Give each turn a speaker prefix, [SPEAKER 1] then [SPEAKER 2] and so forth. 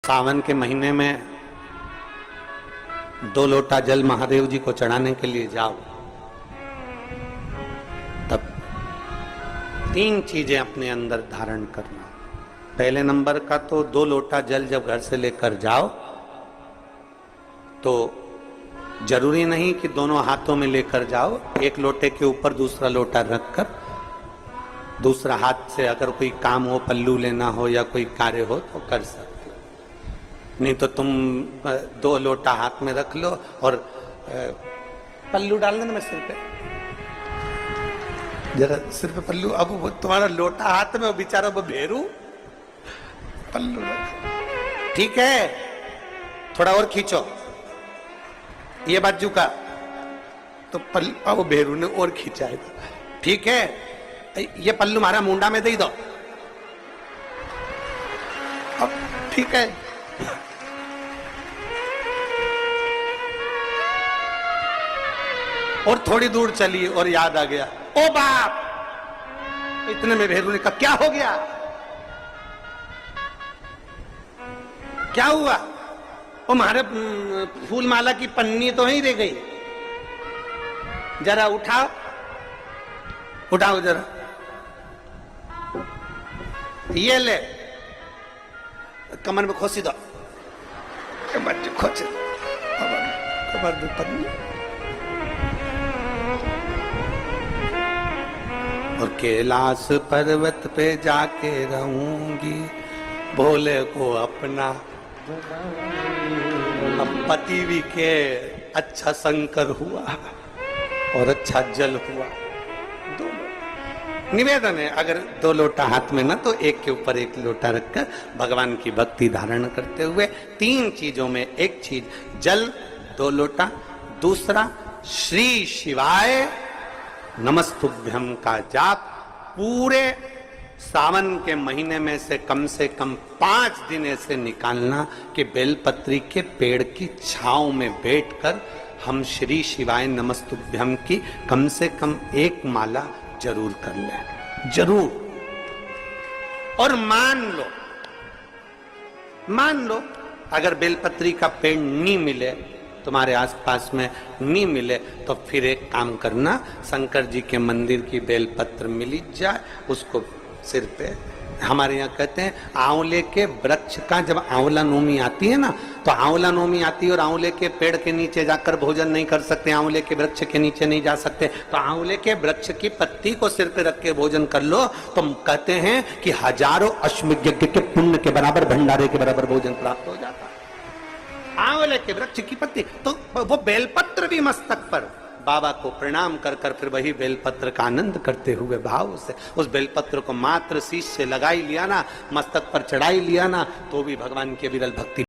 [SPEAKER 1] सावन के महीने में 2 लोटा जल महादेव जी को चढ़ाने के लिए जाओ, तब 3 चीजें अपने अंदर धारण करना। पहले नंबर का तो 2 लोटा जल जब घर से लेकर जाओ तो जरूरी नहीं कि दोनों हाथों में लेकर जाओ। एक लोटे के ऊपर दूसरा लोटा रखकर दूसरा हाथ से अगर कोई काम हो, पल्लू लेना हो या कोई कार्य हो तो कर सकते हो। नहीं तो तुम 2 लोटा हाथ में रख लो और पल्लू डाल देना सिर पे, जरा सिर पे पल्लू। अब वो तुम्हारा लोटा हाथ में, वो बेचारा वो भेरू पल्लू, ठीक है, थोड़ा और खींचो ये बाजू का, तो पल्लू वो भेरू ने और खींचा है, ठीक है, ये पल्लू हमारा मुंडा में दे दो, अब ठीक है। और थोड़ी दूर चली और याद आ गया, ओ बाप, इतने में भेरू ने कहा क्या हो गया, क्या हुआ? ओ हमारे फूल माला की पन्नी तो वहीं रह गई, जरा उठाओ उठाओ जरा, ये ले कमर में खोसी दो, खोसे कमर में पन्नी। और कैलाश पर्वत पे जाके रहूंगी, भोले को अपना। अब पति भी के अच्छा शंकर हुआ और अच्छा जल हुआ, दोनों निवेदन है। अगर 2 लोटा हाथ में ना तो एक के ऊपर एक लोटा रखकर भगवान की भक्ति धारण करते हुए 3 चीजों में एक चीज जल 2 लोटा, दूसरा श्री शिवाय नमस्तुभ्यम का जाप पूरे सावन के महीने में से कम 5 दिन ऐसे निकालना कि बेलपत्री के पेड़ की छांव में बैठकर हम श्री शिवाय नमस्तुभ्यम की कम से कम 1 माला जरूर कर लें, जरूर। और मान लो अगर बेलपत्री का पेड़ नहीं मिले, तुम्हारे आसपास में नहीं मिले, तो फिर एक काम करना, शंकर जी के मंदिर की बेलपत्र मिली जाए, उसको सिर पे, हमारे यहाँ कहते हैं आंवले के वृक्ष का, जब आंवला नवमी आती है ना, तो आंवला नवमी आती है और आंवले के पेड़ के नीचे जाकर भोजन नहीं कर सकते, आंवले के वृक्ष के नीचे नहीं जा सकते, तो आंवले के वृक्ष की पत्ती को सिर पे रख के भोजन कर लो, तो कहते हैं कि हजारों अश्वमेध यज्ञ के पुण्य के बराबर, भंडारे के बराबर भोजन प्राप्त हो जाता है। आंवले के वृक्ष की पत्ती, तो वो बेलपत्र भी मस्तक पर बाबा को प्रणाम कर कर फिर वही बेलपत्र का आनंद करते हुए भाव से उस बेलपत्र को मात्र शीश से लगाई लिया ना, मस्तक पर चढ़ाई लिया ना, तो भी भगवान की विरल भक्ति